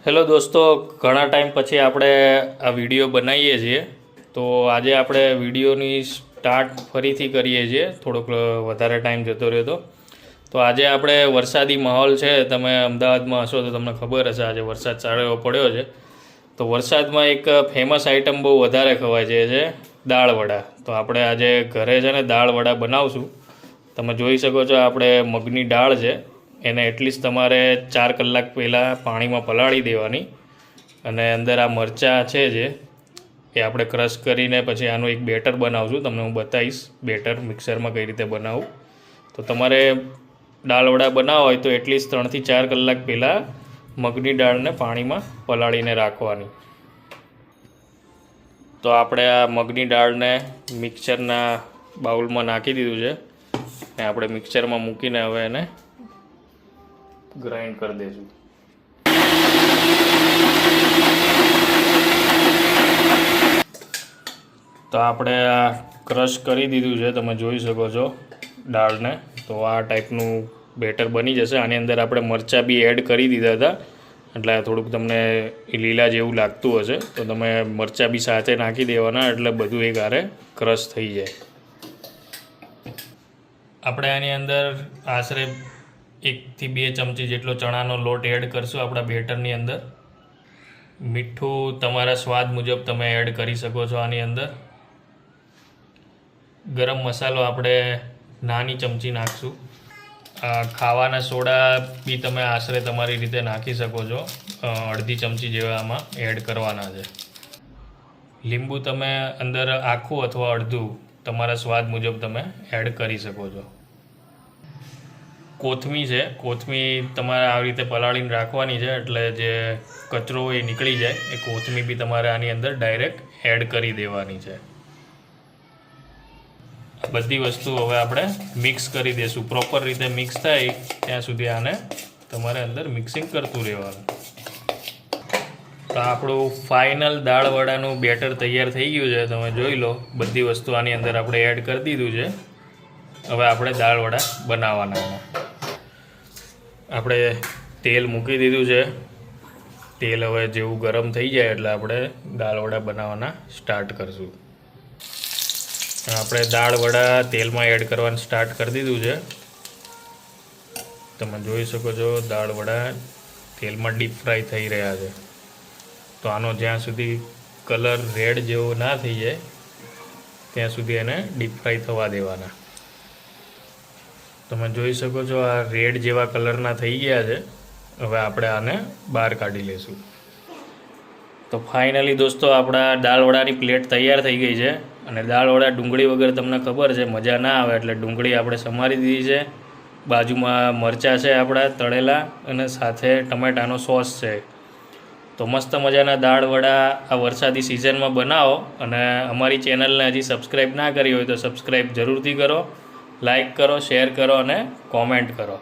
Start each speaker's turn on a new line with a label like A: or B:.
A: Hello દોસ્તો, ઘણા time પછી આપણે આ વિડીયો બનાવીએ છીએ. તો આજે આપણે વિડીયોની સ્ટાર્ટ ફરીથી કરીએ છીએ. થોડોક વધારે ટાઈમ જતો રહ્યો તો આજે આપણે વરસાદી માહોલ છે. તમે અમદાવાદમાં હશો તો તમને ખબર હશે આજે વરસાદ સારો એવો પડ્યો છે. તો વરસાદમાં એક ફેમસ આઈટમ બહુ વધારે ખવાય છે દાળ વડા. તો આપણે આજે ઘરે છે ને દાળ વડા બનાવશું. તમે જોઈ શકો છો આપણે મગની દાળ છે એને એટલીસ્ટ તમારે 4 કલાક પહેલાં પાણીમાં પલાળી દેવાની. અને અંદર આ મરચાં છે જે એ આપણે ક્રશ કરીને પછી આનું એક બેટર બનાવશું. તમને હું બતાવીશ બેટર મિક્સરમાં કઈ રીતે બનાવું. તો તમારે દાળ વડા બનાવવા હોય તો એટલીસ્ટ 3 થી 4 કલાક પહેલાં મગની દાળને પાણીમાં પલાળીને રાખવાની. તો આપણે આ મગની દાળને મિક્સરના બાઉલમાં નાખી દીધું છે ને આપણે મિક્સરમાં મૂકીને હવે એને ગ્રાઇન્ડ કરી દઈશું. તો આપણે આ ક્રશ કરી દીધું છે, તમે જોઈ શકો છો દાળને. તો આ ટાઈપનું બેટર બની જશે. આની અંદર આપણે મરચાં બી એડ કરી દીધા હતા એટલે થોડુંક તમને લીલા જેવું લાગતું હશે. તો તમે મરચાં બી સાથે નાખી દેવાના એટલે બધું એક હારે ક્રશ થઈ જાય. આપણે આની અંદર આશરે 1 થી 2 ચમચી જેટલો ચણાનો લોટ એડ કરશું આપણા બેટરની અંદર. મીઠું તમારા સ્વાદ મુજબ તમે એડ કરી શકો છો આની અંદર. ગરમ મસાલો આપણે નાની ચમચી નાખશું. ખાવાના સોડા બી તમે આશરે તમારી રીતે નાખી શકો છો. અડધી ચમચી જેવા આમાં એડ કરવાના છે. લીંબુ તમે અંદર આખું અથવા અડધું તમારા સ્વાદ મુજબ તમે એડ કરી શકો છો. કોથમી છે, કોથમી તમારે આવી રીતે પલાળીને રાખવાની છે એટલે જે કચરો એ નીકળી જાય. એ કોથમી બી તમારે આની અંદર ડાયરેક્ટ એડ કરી દેવાની છે. બધી વસ્તુ હવે આપણે મિક્સ કરી દઈશું. પ્રોપર રીતે મિક્સ થાય ત્યાં સુધી આને તમારે અંદર મિક્સિંગ કરતું રહેવાનું. તો આપણું ફાઇનલ દાળ વડાનું બેટર તૈયાર થઈ ગયું છે. તમે જોઈ લો બધી વસ્તુ આની અંદર આપણે એડ કરી દીધું છે. હવે આપણે દાળ વડા બનાવવાના. આપણે તેલ મૂકી દીધું છે. તેલ હવે જેવું ગરમ થઈ જાય એટલે આપણે દાળ વડા બનાવવાના સ્ટાર્ટ કરશું. આપણે દાળ વડા તેલમાં એડ કરવાનું સ્ટાર્ટ કરી દીધું છે. તમે જોઈ શકો છો દાળ વડા તેલમાં ડીપ ફ્રાય થઈ રહ્યા છે. તો આનો જ્યાં સુધી કલર રેડ જેવો ના થઈ જાય ત્યાં સુધી એને ડીપ ફ્રાય થવા દેવાના. તમે જોઈ શકો છો આ રેડ જેવા કલરના થઈ ગયા છે. હવે આપણે આને બહાર કાઢી લઈશું. તો ફાઇનલી દોસ્તો આપણા દાળ વડાની પ્લેટ તૈયાર થઈ ગઈ છે. અને દાળ વડા ડુંગળી વગર તમને ખબર છે મજા ના આવે એટલે ડુંગળી આપણે સમારી દીધી છે. બાજુમાં મરચાં છે આપણા તળેલા અને સાથે ટમેટાનો સોસ છે. તો મસ્ત મજાના દાળ વડા આ વરસાદી સિઝનમાં બનાવો. અને અમારી ચેનલને હજી સબસ્ક્રાઈબ ના કરી હોય તો સબસ્ક્રાઈબ જરૂરથી કરો, લાઈક કરો, શેર કરો અને કોમેન્ટ કરો.